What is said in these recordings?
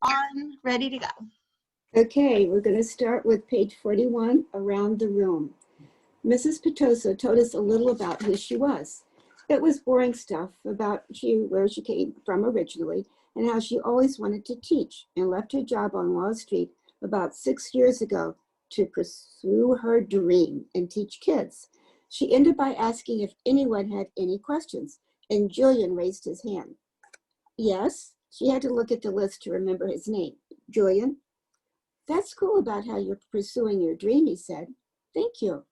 on, ready to go. Okay, we're going to start with page 41, Around the Room. Mrs. Petosa told us a little about who she was. It was boring stuff about where she came from originally and how she always wanted to teach and left her job on Wall Street about 6 years ago to pursue her dream and teach kids. She ended by asking if anyone had any questions, and Julian raised his hand. Yes, she had to look at the list to remember his name. Julian? That's cool about how you're pursuing your dream, he said. Thank you.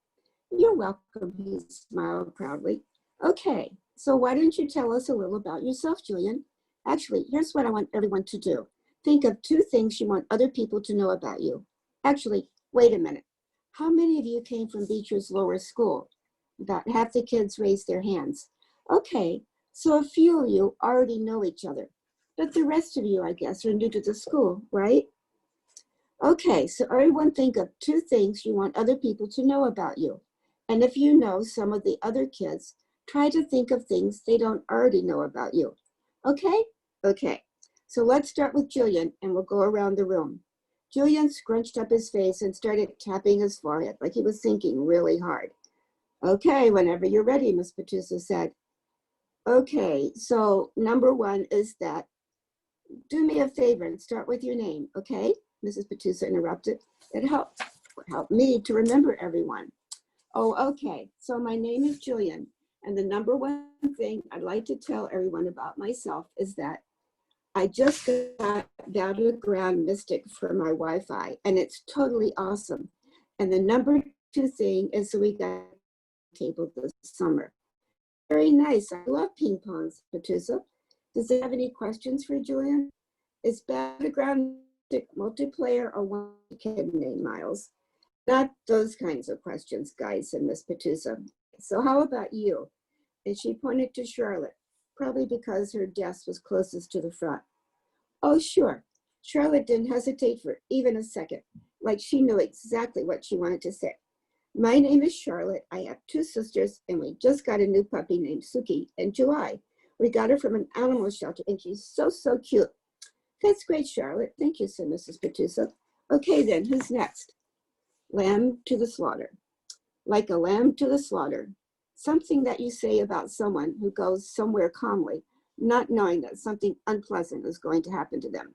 You're welcome, he smiled proudly. Okay, so why don't you tell us a little about yourself, Julian? Actually, here's what I want everyone to do. Think of 2 things you want other people to know about you. Actually, wait a minute. How many of you came from Beecher's lower school? About half the kids raised their hands. Okay, so a few of you already know each other, but the rest of you, I guess, are new to the school, right? Okay, so everyone think of 2 things you want other people to know about you. And if you know some of the other kids, try to think of things they don't already know about you. Okay? Okay. So let's start with Julian and we'll go around the room. Julian scrunched up his face and started tapping his forehead like he was thinking really hard. Okay, whenever you're ready, Miss Petosa said. Okay, so number 1 is that, do me a favor and start with your name, okay? Mrs. Petosa interrupted. It helped me to remember everyone. Oh, okay, so my name is Julian, and the number 1 thing I'd like to tell everyone about myself is that I just got Battleground Mystic for my Wi-Fi, and it's totally awesome. And the number 2 thing is that we got a table this summer. Very nice. I love ping pong, Petosa. Does it have any questions for Julian? Is Battleground Mystic multiplayer or one kid named Miles? Not those kinds of questions, guys, said Miss Petosa. So how about you? And she pointed to Charlotte, probably because her desk was closest to the front. Oh, sure. Charlotte didn't hesitate for even a second, like she knew exactly what she wanted to say. My name is Charlotte. I have 2 sisters, and we just got a new puppy named Suki in July. We got her from an animal shelter, and she's so, so cute. That's great, Charlotte. Thank you, said Mrs. Petosa. Okay, then, who's next? Lamb to the slaughter. Like a lamb to the slaughter. Something that you say about someone who goes somewhere calmly, not knowing that something unpleasant is going to happen to them.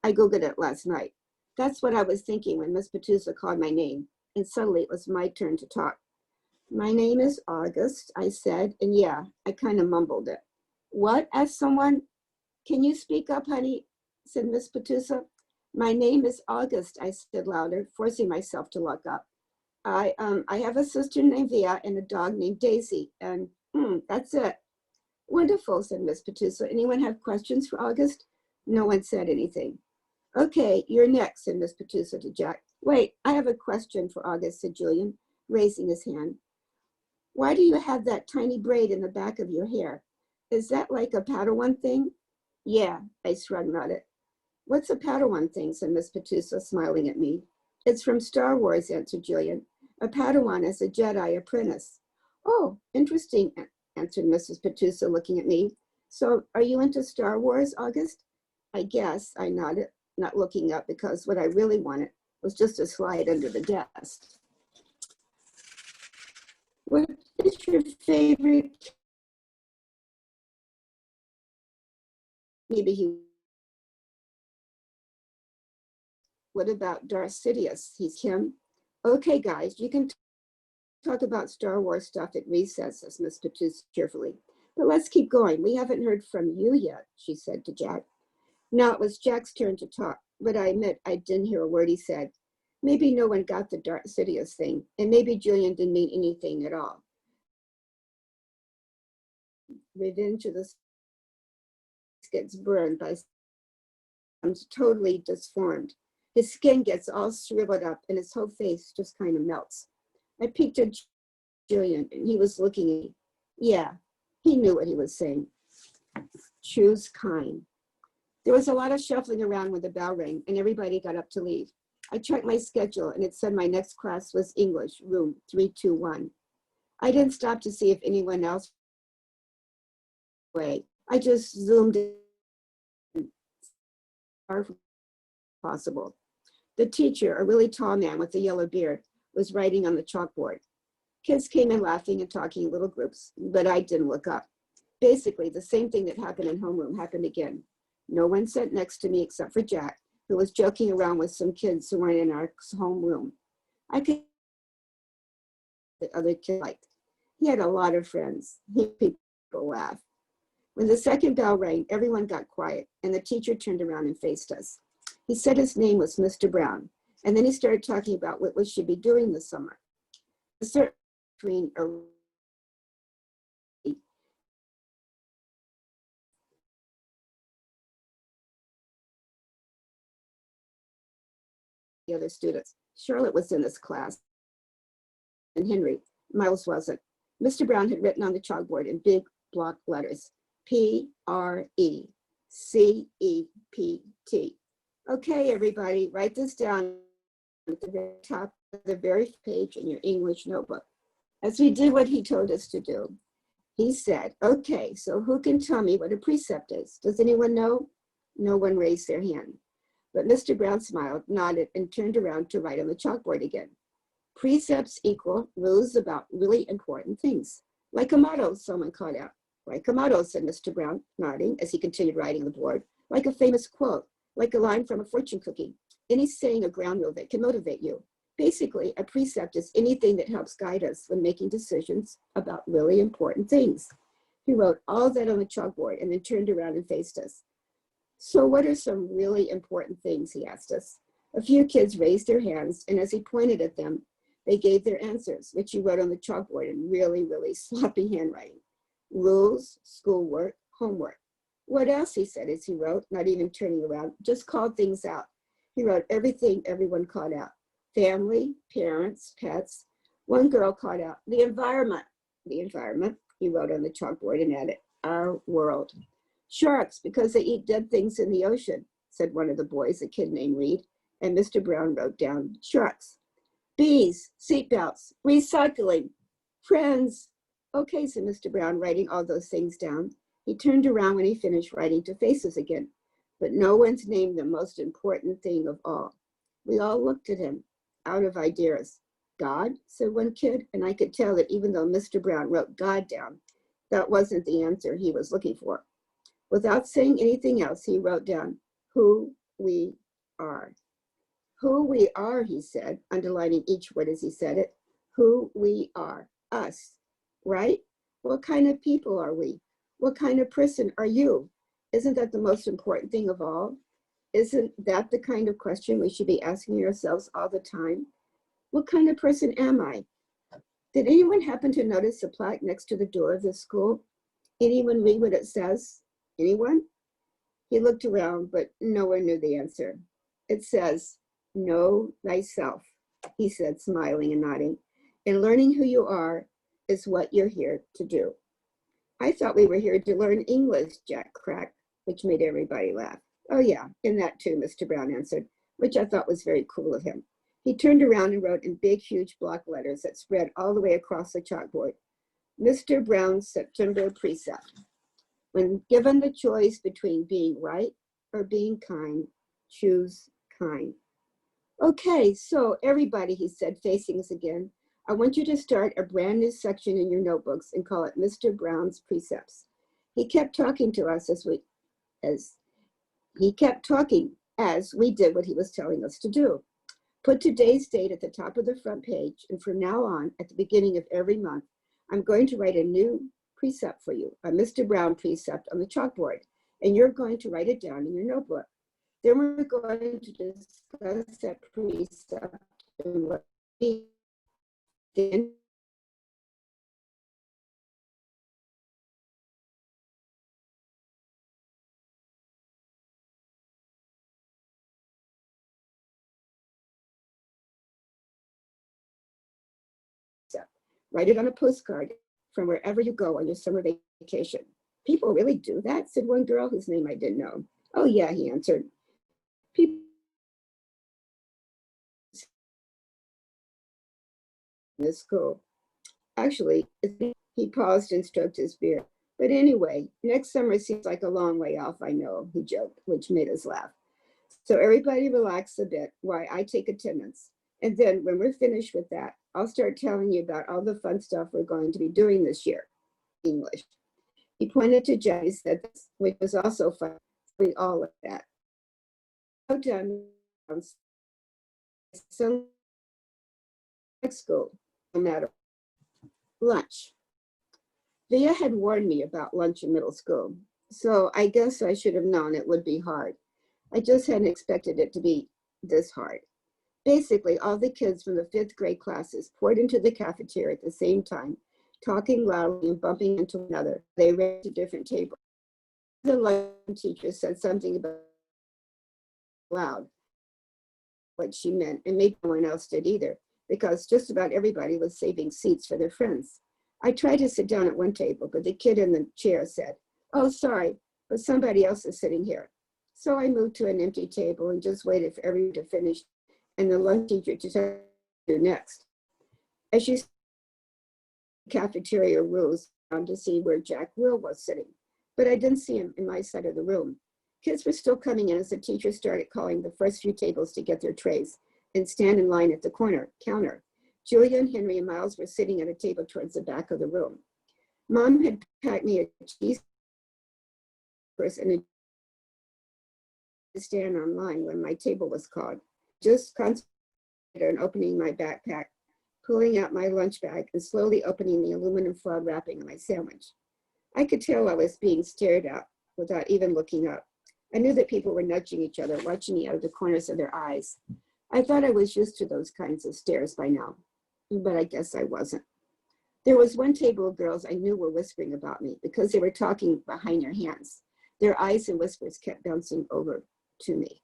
I Googled it last night. That's what I was thinking when Miss Petosa called my name, and suddenly it was my turn to talk. My name is August, I said, and yeah, I kind of mumbled it. What? Asked someone. Can you speak up, honey? Said Miss Petosa. My name is August, I said louder, forcing myself to look up. I have a sister named Via and a dog named Daisy, and that's it. Wonderful, said Miss Petosa. Anyone have questions for August? No one said anything. Okay, you're next, said Miss Petosa to Jack. Wait, I have a question for August, said Julian, raising his hand. Why do you have that tiny braid in the back of your hair? Is that like a Padawan thing? Yeah, I shrugged nodded. What's a Padawan thing, said Miss Petosa, smiling at me. It's from Star Wars, answered Julian. A Padawan is a Jedi apprentice. Oh, interesting, answered Mrs. Petosa, looking at me. So are you into Star Wars, August? I guess, I nodded, not looking up because what I really wanted was just to slide under the desk. What is your favorite? Maybe he. What about Darth Sidious? He's Kim. Okay, guys, you can talk about Star Wars stuff at recess, says Miss Petosa cheerfully. But let's keep going. We haven't heard from you yet, she said to Jack. Now it was Jack's turn to talk, but I admit I didn't hear a word he said. Maybe no one got the Darth Sidious thing, and maybe Julian didn't mean anything at all. Revenge of the Sith gets burned by becomes totally disformed. His skin gets all shriveled up and his whole face just kind of melts. I peeked at Julian and he was looking at me. Yeah, he knew what he was saying. Choose kind. There was a lot of shuffling around when the bell rang and everybody got up to leave. I checked my schedule and it said my next class was English, room 321. I didn't stop to see if anyone else was away. I just zoomed in possible. The teacher, a really tall man with a yellow beard, was writing on the chalkboard. Kids came in laughing and talking in little groups, but I didn't look up. Basically, the same thing that happened in homeroom happened again. No one sat next to me except for Jack, who was joking around with some kids who weren't in our homeroom. I could the other kid liked. He had a lot of friends. People laugh. When the second bell rang, everyone got quiet, and the teacher turned around and faced us. He said his name was Mr. Brown, and then he started talking about what we should be doing this summer. Between the other students. Charlotte was in this class, and Henry. Miles wasn't. Mr. Brown had written on the chalkboard in big block letters, P-R-E-C-E-P-T. Okay, everybody, write this down at the very top of the very page in your English notebook. As we did what he told us to do, he said, okay, so who can tell me what a precept is? Does anyone know? No one raised their hand. But Mr. Brown smiled, nodded, and turned around to write on the chalkboard again. Precepts equal rules about really important things. Like a motto, someone called out. Like a motto, said Mr. Brown, nodding as he continued writing on the board. Like a famous quote, like a line from a fortune cookie. Any saying or ground rule that can motivate you. Basically, a precept is anything that helps guide us when making decisions about really important things. He wrote all that on the chalkboard and then turned around and faced us. So what are some really important things, he asked us. A few kids raised their hands, and as he pointed at them, they gave their answers, which he wrote on the chalkboard in really, really sloppy handwriting. Rules, schoolwork, homework. What else, he said as he wrote, not even turning around, just called things out. He wrote everything everyone called out. Family, parents, pets. One girl called out, the environment. The environment, he wrote on the chalkboard and added, our world. Sharks, because they eat dead things in the ocean, said one of the boys, a kid named Reed, and Mr. Brown wrote down sharks. Bees, seatbelts, recycling, friends. Okay, said Mr. Brown, writing all those things down. He turned around when he finished writing to faces again, but no one's named the most important thing of all. We all looked at him, out of ideas. God, said one kid, and I could tell that even though Mr. Brown wrote God down, that wasn't the answer he was looking for. Without saying anything else, he wrote down who we are. Who we are, he said, underlining each word as he said it. Who we are, us, right? What kind of people are we? What kind of person are you? Isn't that the most important thing of all? Isn't that the kind of question we should be asking ourselves all the time? What kind of person am I? Did anyone happen to notice the plaque next to the door of the school? Anyone read what it says? Anyone? He looked around, but no one knew the answer. It says, know thyself, he said, smiling and nodding. And learning who you are is what you're here to do. I thought we were here to learn English, Jack cracked, which made everybody laugh. Oh yeah, and that too, Mr. Brown answered, which I thought was very cool of him. He turned around and wrote in big, huge block letters that spread all the way across the chalkboard, Mr. Brown's September precept. When given the choice between being right or being kind, choose kind. Okay, so everybody, he said, facing us again, I want you to start a brand new section in your notebooks and call it Mr. Brown's Precepts. He kept talking to us as we did what he was telling us to do. Put today's date at the top of the front page, and from now on, at the beginning of every month, I'm going to write a new precept for you, a Mr. Brown precept on the chalkboard, and you're going to write it down in your notebook. Then we're going to discuss that precept and what then write it on a postcard from wherever you go on your summer vacation. People really do that, said one girl whose name I didn't know. Oh yeah, he answered. People in this school. Actually, he paused and stroked his beard. But anyway, next summer seems like a long way off, I know, he joked, which made us laugh. So everybody relax a bit while I take attendance. And then when we're finished with that, I'll start telling you about all the fun stuff we're going to be doing this year. English. He pointed to Jenny, said this, which was also fun. We all like that. So done. So school, no matter. Lunch. Via had warned me about lunch in middle school, so I guess I should have known it would be hard. I just hadn't expected it to be this hard. Basically, all the kids from the 5th grade classes poured into the cafeteria at the same time, talking loudly and bumping into one another. They ran to different tables. The lunch teacher said something about loud, what she meant, and maybe no one else did either, because just about everybody was saving seats for their friends. I tried to sit down at one table, but the kid in the chair said, "Oh, sorry, but somebody else is sitting here." So I moved to an empty table and just waited for everyone to finish and the lunch teacher to tell you next. As she said, the cafeteria rules around to see where Jack Will was sitting, but I didn't see him in my side of the room. Kids were still coming in as the teacher started calling the first few tables to get their trays and stand in line at the counter. Julia and Henry and Miles were sitting at a table towards the back of the room. Mom had packed me a cheese and a stand on line when my table was called. Just concentrated on opening my backpack, pulling out my lunch bag, and slowly opening the aluminum foil wrapping of my sandwich. I could tell I was being stared at without even looking up. I knew that people were nudging each other, watching me out of the corners of their eyes. I thought I was used to those kinds of stares by now, but I guess I wasn't. There was one table of girls I knew were whispering about me because they were talking behind their hands. Their eyes and whispers kept bouncing over to me.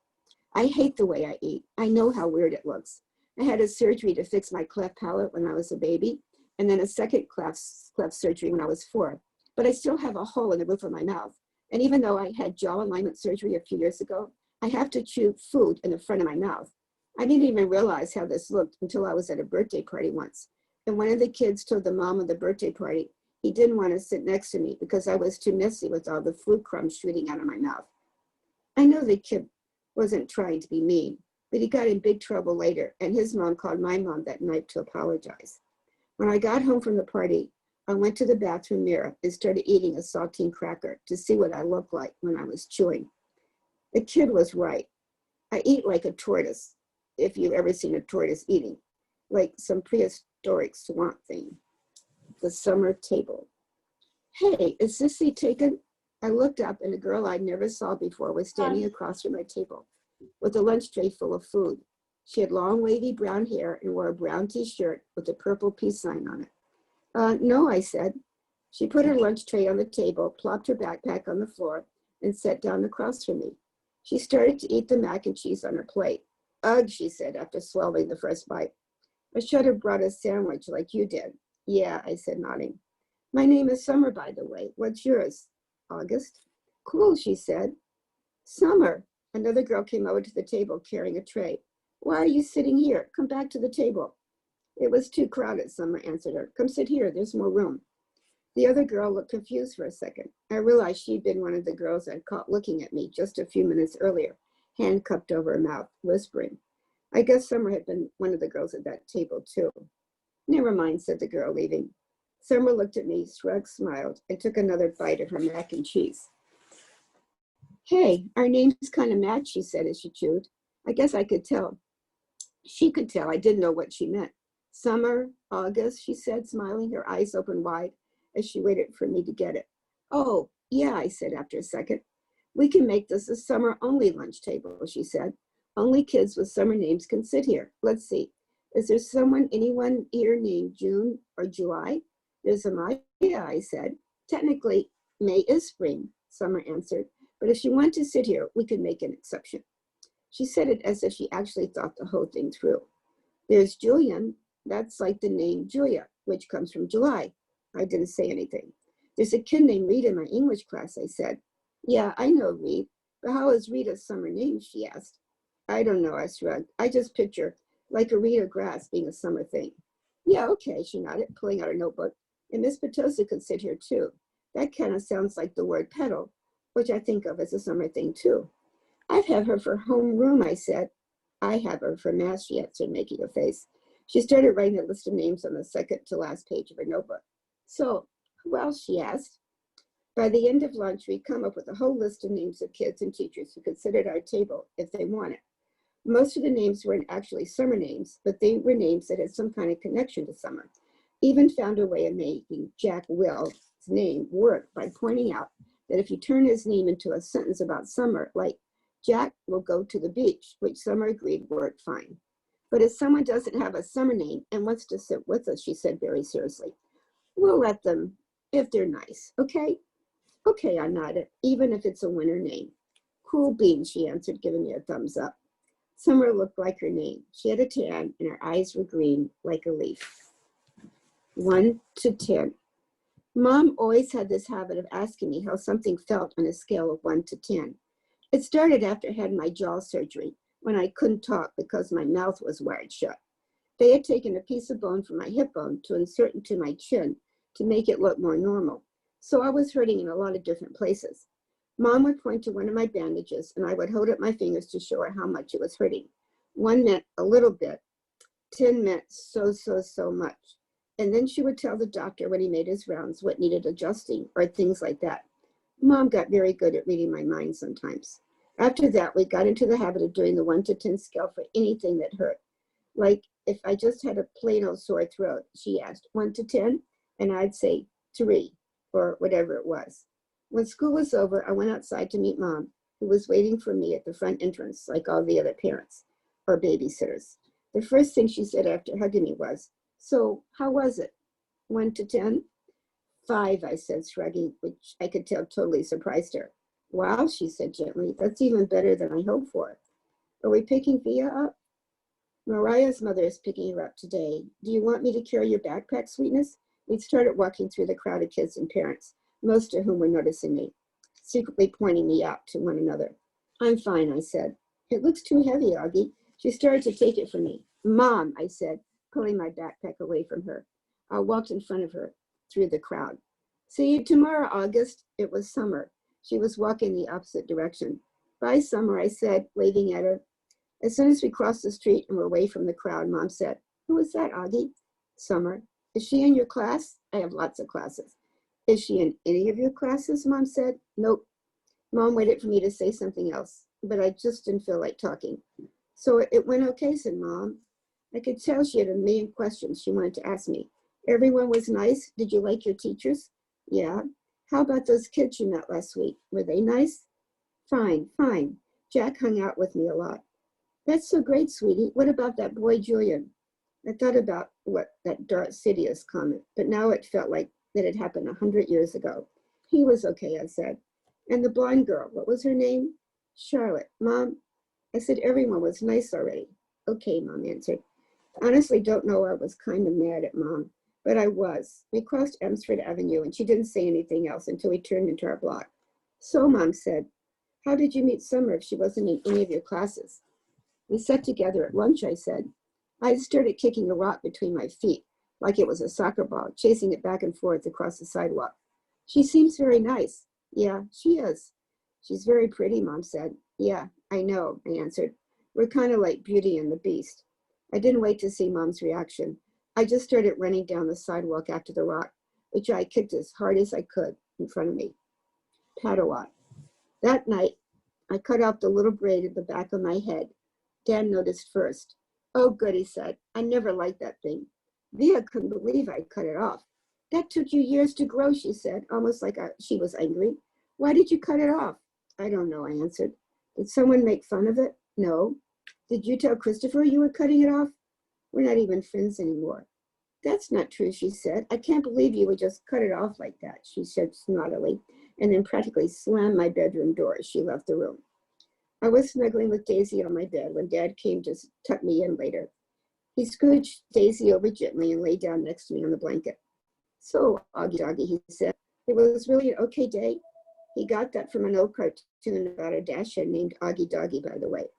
I hate the way I eat. I know how weird it looks. I had a surgery to fix my cleft palate when I was a baby, and then a second cleft surgery when I was 4. But I still have a hole in the roof of my mouth. And even though I had jaw alignment surgery a few years ago, I have to chew food in the front of my mouth. I didn't even realize how this looked until I was at a birthday party once. And one of the kids told the mom of the birthday party he didn't want to sit next to me because I was too messy with all the food crumbs shooting out of my mouth. I know the kid wasn't trying to be mean, but he got in big trouble later, and his mom called my mom that night to apologize. When I got home from the party, I went to the bathroom mirror and started eating a saltine cracker to see what I looked like when I was chewing. The kid was right. I eat like a tortoise, if you've ever seen a tortoise eating, like some prehistoric swamp thing. The summer table. Hey, is this seat taken? I looked up and a girl I never saw before was standing across from my table with a lunch tray full of food. She had long wavy brown hair and wore a brown t-shirt with a purple peace sign on it. No, I said. She put her lunch tray on the table, plopped her backpack on the floor, and sat down across from me. She started to eat the mac and cheese on her plate. Ugh, she said after swallowing the first bite. I should have brought a sandwich like you did. Yeah, I said, nodding. My name is Summer, by the way. What's yours? August. Cool, she said. Summer. Another girl came over to the table carrying a tray. Why are you sitting here? Come back to the table. It was too crowded, Summer answered her. Come sit here, there's more room. The other girl looked confused for a second. I realized she'd been one of the girls I'd caught looking at me just a few minutes earlier, hand cupped over her mouth, whispering. I guess Summer had been one of the girls at that table too. Never mind, said the girl, leaving. Summer looked at me, shrugged, smiled, and took another bite of her mac and cheese. Hey, our names kind of match, she said as she chewed. I guess I could tell. She could tell I didn't know what she meant. Summer, August, she said, smiling, her eyes open wide as she waited for me to get it. Oh, yeah, I said after a second. We can make this a summer-only lunch table, she said. Only kids with summer names can sit here. Let's see. Is there anyone here named June or July? There's a Maya, I said. Technically, May is spring, Summer answered. But if she wanted to sit here, we could make an exception. She said it as if she actually thought the whole thing through. There's Julian. That's like the name Julia, which comes from July. I didn't say anything. There's a kid named Reed in my English class, I said. Yeah, I know Reed. But how is Reed a summer name, she asked. I don't know, I shrugged. I just picture like a reed of grass being a summer thing. Yeah, okay, she nodded, pulling out her notebook. And Miss Petosa could sit here too. That kind of sounds like the word petal, which I think of as a summer thing too. "I have her for homeroom," I said. "I have her for math," she answered, making a face. She started writing a list of names on the second to last page of her notebook. "So, who else?" she asked. By the end of lunch, we'd come up with a whole list of names of kids and teachers who could sit at our table if they wanted. Most of the names weren't actually summer names, but they were names that had some kind of connection to summer. Even found a way of making Jack Will's name work by pointing out that if you turn his name into a sentence about summer, like Jack will go to the beach, which Summer agreed worked fine. "But if someone doesn't have a summer name and wants to sit with us," she said very seriously, "we'll let them if they're nice, okay?" "Okay," I nodded, "even if it's a winter name." "Cool beans," she answered, giving me a thumbs up. Summer looked like her name. She had a tan and her eyes were green like a leaf. 1 to 10. Mom always had this habit of asking me how something felt on a scale of 1 to 10. It started after I had my jaw surgery, when I couldn't talk because my mouth was wired shut. They had taken a piece of bone from my hip bone to insert into my chin to make it look more normal. So I was hurting in a lot of different places. Mom would point to one of my bandages and I would hold up my fingers to show her how much it was hurting. 1 meant a little bit. 10 meant so much. And then she would tell the doctor when he made his rounds what needed adjusting or things like that. Mom got very good at reading my mind sometimes. After that, we got into the habit of doing the 1 to 10 scale for anything that hurt. Like if I just had a plain old sore throat, she asked 1 to 10, and I'd say 3 or whatever it was. When school was over, I went outside to meet Mom, who was waiting for me at the front entrance like all the other parents or babysitters. The first thing she said after hugging me was, "So how was it? 1 to 10? 5, I said, shrugging, which I could tell totally surprised her. "Wow," she said gently, "that's even better than I hoped for. Are we picking Via up?" "Mariah's mother is picking her up today. Do you want me to carry your backpack, sweetness?" We'd started walking through the crowd of kids and parents, most of whom were noticing me, secretly pointing me out to one another. "I'm fine," I said. "It looks too heavy, Augie." She started to take it from me. "Mom," I said, pulling my backpack away from her. I walked in front of her through the crowd. "See you tomorrow, August." It was Summer. She was walking the opposite direction. "Bye, Summer," I said, waving at her. As soon as we crossed the street and were away from the crowd, Mom said, "Who is that, Augie?" "Summer." "Is she in your class?" "I have lots of classes." "Is she in any of your classes?" Mom said. "Nope." Mom waited for me to say something else, but I just didn't feel like talking. "So it went okay," said Mom. I could tell she had a million questions she wanted to ask me. "Everyone was nice? Did you like your teachers?" "Yeah." "How about those kids you met last week? Were they nice?" "Fine, fine. Jack hung out with me a lot." "That's so great, sweetie. What about that boy, Julian?" I thought about what that Darth Sidious comment, but now it felt like that had happened 100 years ago. "He was okay," I said. "And the blonde girl, what was her name?" "Charlotte." "Mom," I said, "everyone was nice already." "Okay," Mom answered. I honestly don't know, I was kind of mad at Mom, but I was. We crossed Elmsford Avenue and she didn't say anything else until we turned into our block. "So," Mom said, "how did you meet Summer if she wasn't in any of your classes?" "We sat together at lunch," I said. I started kicking a rock between my feet, like it was a soccer ball, chasing it back and forth across the sidewalk. "She seems very nice." "Yeah, she is." "She's very pretty," Mom said. "Yeah, I know," I answered. "We're kind of like Beauty and the Beast." I didn't wait to see Mom's reaction. I just started running down the sidewalk after the rock, which I kicked as hard as I could in front of me. Padawat. That night, I cut off the little braid at the back of my head. Dan noticed first. "Oh, good," he said. "I never liked that thing." Via couldn't believe I cut it off. "That took you years to grow," she said, almost like she was angry. "Why did you cut it off?" "I don't know," I answered. "Did someone make fun of it?" "No." "Did you tell Christopher you were cutting it off?" "We're not even friends anymore." "That's not true," she said. "I can't believe you would just cut it off like that," she said snottily, and then practically slammed my bedroom door as she left the room. I was snuggling with Daisy on my bed when Dad came to tuck me in later. He scooched Daisy over gently and lay down next to me on the blanket. "So, Augie Doggie," he said, "it was really an okay day?" He got that from an old cartoon about a Dasher named Augie Doggie, by the way.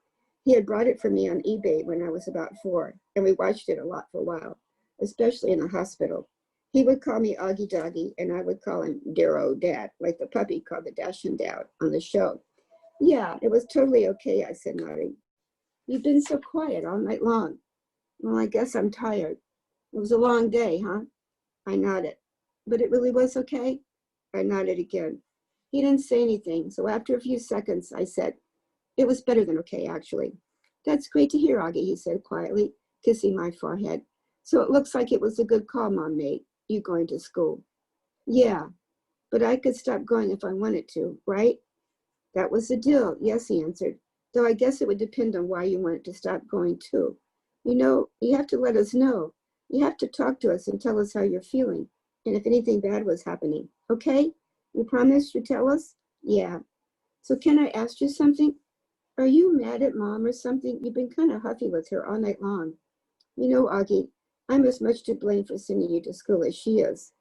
He had brought it for me on eBay when I was about 4, and we watched it a lot for a while, especially in the hospital. He would call me Augie Doggie, and I would call him Dear Old Dad, like the puppy called the Dachshund Dad on the show. Yeah, it was totally okay, I said, nodding. You've been so quiet all night long. Well, I guess I'm tired. It was a long day, huh? I nodded. But it really was okay? I nodded again. He didn't say anything, so after a few seconds, I said, it was better than okay, actually. That's great to hear, Augie, he said quietly, kissing my forehead. So it looks like it was a good call Mom made, you going to school. Yeah, but I could stop going if I wanted to, right? That was the deal, yes, he answered, though I guess it would depend on why you wanted to stop going too. You know, you have to let us know. You have to talk to us and tell us how you're feeling, and if anything bad was happening, okay? You promise you'll tell us? Yeah. So can I ask you something? Are you mad at Mom or something? You've been kind of huffy with her all night long. You know, Augie, I'm as much to blame for sending you to school as she is.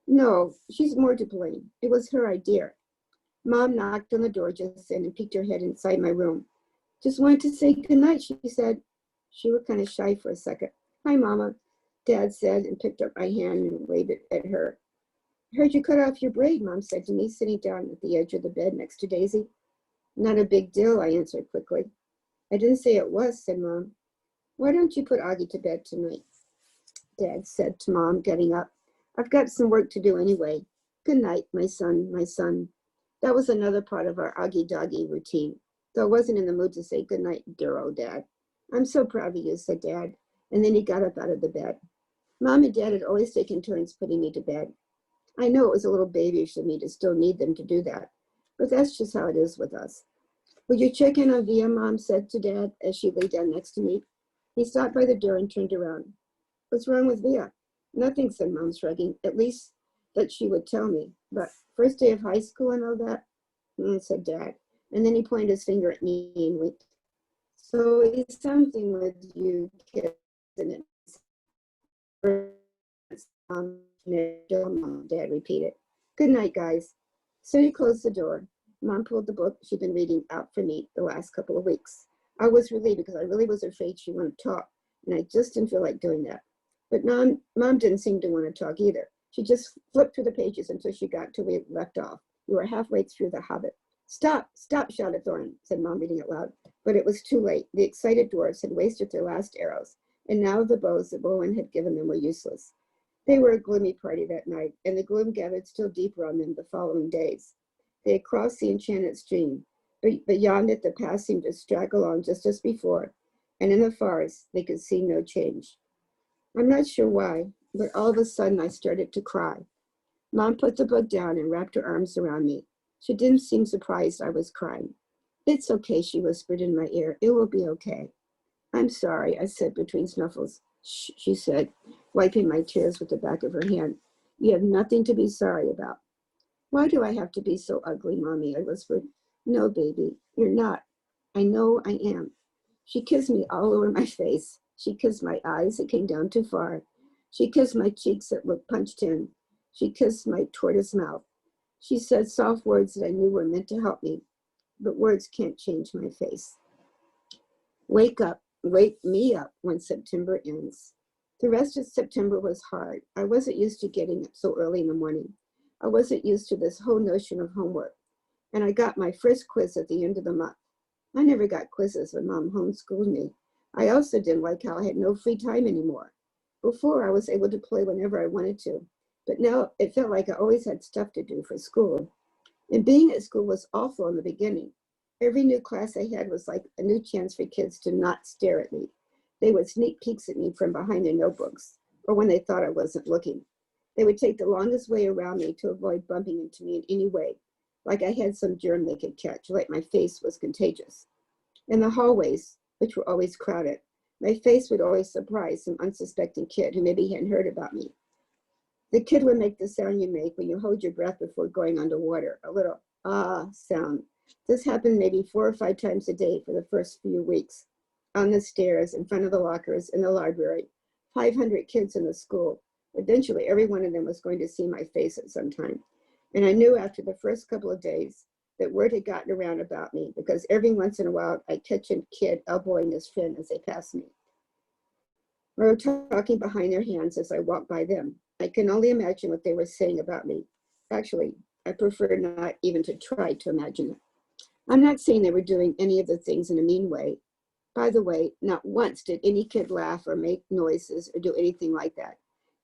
No, she's more to blame. It was her idea. Mom knocked on the door just then and peeked her head inside my room. Just wanted to say goodnight, she said. She looked kind of shy for a second. Hi, Mama, Dad said and picked up my hand and waved it at her. Heard you cut off your braid, Mom said to me, sitting down at the edge of the bed next to Daisy. Not a big deal, I answered quickly. I didn't say it was, said Mom. Why don't you put Augie to bed tonight? Dad said to Mom, getting up. I've got some work to do anyway. Good night, my son, my son. That was another part of our Augie doggy routine, though I wasn't in the mood to say good night, dear old Dad. I'm so proud of you, said Dad, and then he got up out of the bed. Mom and Dad had always taken turns putting me to bed. I know it was a little babyish of me to still need them to do that, but that's just how it is with us. Will you check in on Via, Mom said to Dad as she lay down next to me. He stopped by the door and turned around. What's wrong with Via? Nothing, said Mom, shrugging. At least that she would tell me. But first day of high school and all that? Said Dad. And then he pointed his finger at me and winked. So it's something with you kids, isn't it? Mom, Dad repeated. Good night, guys. So he closed the door. Mom pulled the book she'd been reading out for me the last couple of weeks. I was relieved because I really was afraid she wouldn't talk, and I just didn't feel like doing that. But Mom didn't seem to want to talk either. She just flipped through the pages until she got to where we left off. We were halfway through The Hobbit. Stop, stop, shouted Thorin, said Mom, reading it loud. But it was too late. The excited dwarves had wasted their last arrows, and now the bows that Rowan had given them were useless. They were a gloomy party that night, and the gloom gathered still deeper on them the following days. They had crossed the enchanted stream, but beyond it the path seemed to straggle on just as before, and in the forest they could see no change. I'm not sure why, but all of a sudden I started to cry. Mom put the book down and wrapped her arms around me. She didn't seem surprised I was crying. It's okay, she whispered in my ear. It will be okay. I'm sorry, I said between snuffles. Shh, she said, wiping my tears with the back of her hand. You have nothing to be sorry about. Why do I have to be so ugly, Mommy? I whispered. No, baby, you're not. I know I am. She kissed me all over my face. She kissed my eyes that came down too far. She kissed my cheeks that looked punched in. She kissed my tortoise mouth. She said soft words that I knew were meant to help me, but words can't change my face. Wake up, wake me up when September ends. The rest of September was hard. I wasn't used to getting up so early in the morning. I wasn't used to this whole notion of homework. And I got my first quiz at the end of the month. I never got quizzes when Mom homeschooled me. I also didn't like how I had no free time anymore. Before, I was able to play whenever I wanted to, but now it felt like I always had stuff to do for school. And being at school was awful in the beginning. Every new class I had was like a new chance for kids to not stare at me. They would sneak peeks at me from behind their notebooks, or when they thought I wasn't looking. They would take the longest way around me to avoid bumping into me in any way, like I had some germ they could catch, like my face was contagious. In the hallways, which were always crowded, my face would always surprise some unsuspecting kid who maybe hadn't heard about me. The kid would make the sound you make when you hold your breath before going underwater, a little ah sound. This happened maybe 4 or 5 times a day for the first few weeks. On the stairs, in front of the lockers, in the library, 500 kids in the school. Eventually, every one of them was going to see my face at some time. And I knew after the first couple of days that word had gotten around about me, because every once in a while I'd catch a kid elbowing his friend as they passed me, or talking behind their hands as I walked by them. I can only imagine what they were saying about me. Actually, I prefer not even to try to imagine it. I'm not saying they were doing any of the things in a mean way. By the way, not once did any kid laugh or make noises or do anything like that.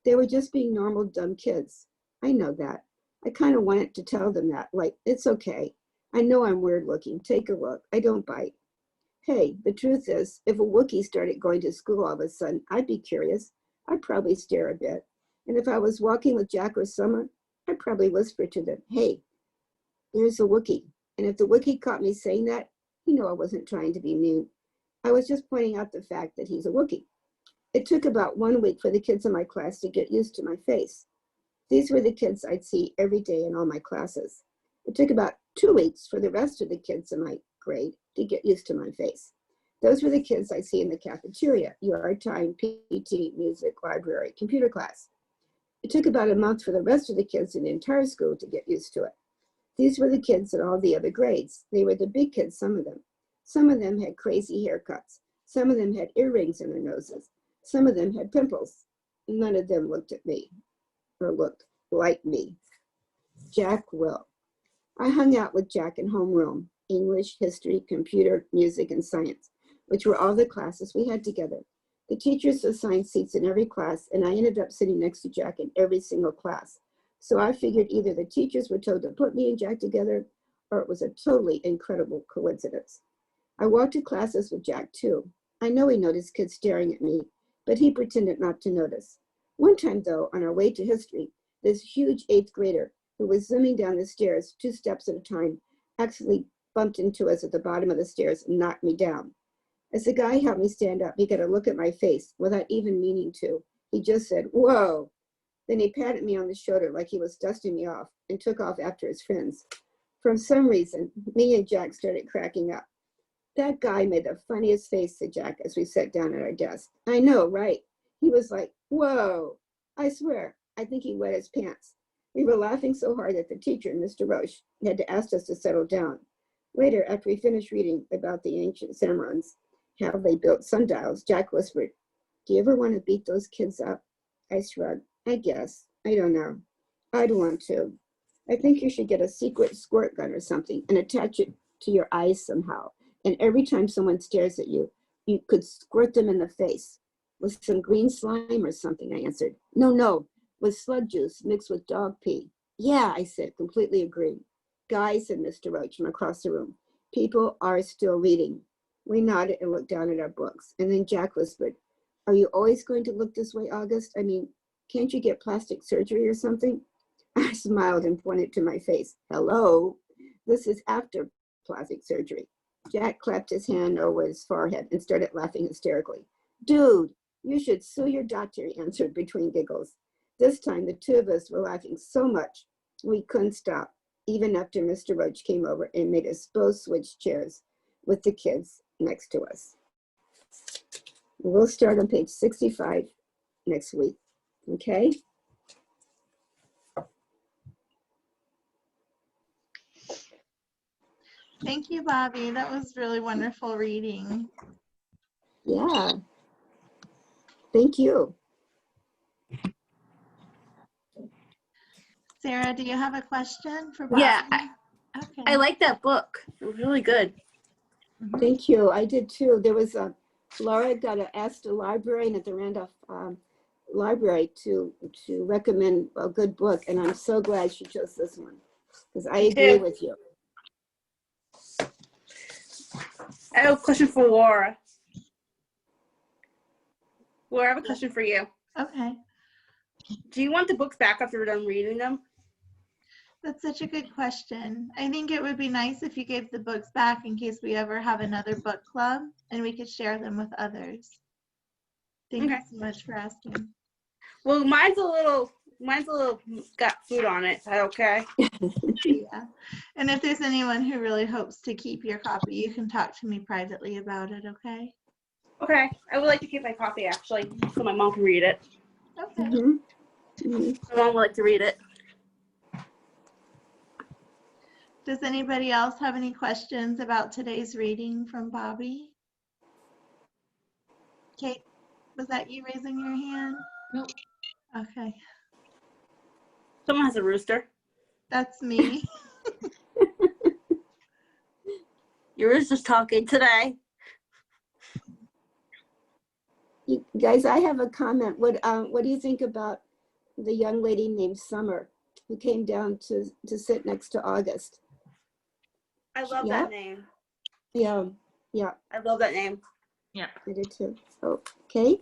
They were just being normal, dumb kids. I know that. I kind of wanted to tell them that, like, it's okay. I know I'm weird looking. Take a look. I don't bite. Hey, the truth is, if a Wookiee started going to school all of a sudden, I'd be curious. I'd probably stare a bit. And if I was walking with Jack or Summer, I'd probably whisper to them, hey, there's a Wookiee. And if the Wookiee caught me saying that, he knew I wasn't trying to be mean. I was just pointing out the fact that he's a Wookiee. It took about 1 week for the kids in my class to get used to my face. These were the kids I'd see every day in all my classes. It took about 2 weeks for the rest of the kids in my grade to get used to my face. Those were the kids I see in the cafeteria, yard time, PT, music, library, computer class. It took about a month for the rest of the kids in the entire school to get used to it. These were the kids in all the other grades. They were the big kids, some of them. Some of them had crazy haircuts. Some of them had earrings in their noses. Some of them had pimples. None of them looked at me or looked like me. Jack will. I hung out with Jack in homeroom, English, history, computer, music, and science, which were all the classes we had together. The teachers assigned seats in every class, and I ended up sitting next to Jack in every single class. So I figured either the teachers were told to put me and Jack together, or it was a totally incredible coincidence. I walked to classes with Jack too. I know he noticed kids staring at me, but he pretended not to notice. One time though, on our way to history, this huge 8th grader who was zooming down the stairs 2 steps at a time actually bumped into us at the bottom of the stairs and knocked me down. As the guy helped me stand up, he got a look at my face without even meaning to. He just said, whoa. Then he patted me on the shoulder like he was dusting me off and took off after his friends. For some reason, me and Jack started cracking up. That guy made the funniest face to Jack as we sat down at our desk. I know, right? He was like, whoa. I swear, I think he wet his pants. We were laughing so hard that the teacher, Mr. Roche, had to ask us to settle down. Later, after we finished reading about the ancient Cimarrons, how they built sundials, Jack whispered, do you ever want to beat those kids up? I shrugged. I guess. I don't know. I'd want to. I think you should get a secret squirt gun or something and attach it to your eyes somehow. And every time someone stares at you, you could squirt them in the face. With some green slime or something, I answered. No, with slug juice mixed with dog pee. Yeah, I said, completely agreeing. Guys, said Mr. Roach from across the room, people are still reading. We nodded and looked down at our books. And then Jack whispered, are you always going to look this way, August? I mean, can't you get plastic surgery or something? I smiled and pointed to my face. Hello, this is after plastic surgery. Jack clapped his hand over his forehead and started laughing hysterically. Dude, you should sue your doctor, he answered between giggles. This time, the 2 of us were laughing so much we couldn't stop, even after Mr. Roach came over and made us both switch chairs with the kids next to us. We'll start on page 65 next week, okay? Thank you, Bobbi. That was really wonderful reading. Yeah. Thank you. Sarah, do you have a question for Bobbi? Yeah, Okay. I like that book. It was really good. Thank you. I did too. There was Laura got asked the librarian at the Randolph Library to recommend a good book, and I'm so glad she chose this one because I agree with you. I have a question for Laura. Laura, I have a question for you. Okay. Do you want the books back after we're done reading them? That's such a good question. I think it would be nice if you gave the books back in case we ever have another book club and we could share them with others. Thank you so much for asking. Well, mine's a little got food on it. Is that okay? Yeah. And if there's anyone who really hopes to keep your copy, you can talk to me privately about it, okay? Okay. I would like to keep my copy actually, so my mom can read it. Okay. My mom would like to read it. Does anybody else have any questions about today's reading from Bobbi? Kate, was that you raising your hand? Nope. Okay. Someone has a rooster. That's me. Yours is talking today. You guys, I have a comment. What do you think about the young lady named Summer who came down to sit next to August? I love Yeah. that name. Yeah, I love that name. Yeah. I did too. Okay.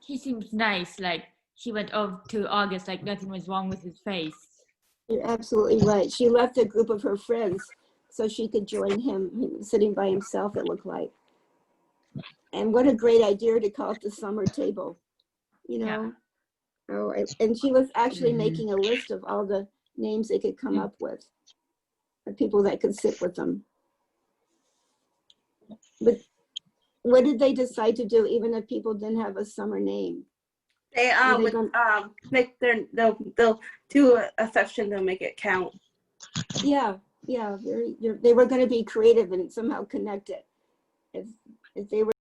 He seems nice. Like he went over to August like nothing was wrong with his face. You're absolutely right. She left a group of her friends so she could join him. He was sitting by himself, it looked like. And what a great idea to call it the summer table, you know? Yeah. And she was actually making a list of all the names they could come up with, the people that could sit with them. But what did they decide to do, even if people didn't have a summer name? They make they'll do a section. They'll make it count. Yeah, they were going to be creative and somehow connect it. If they were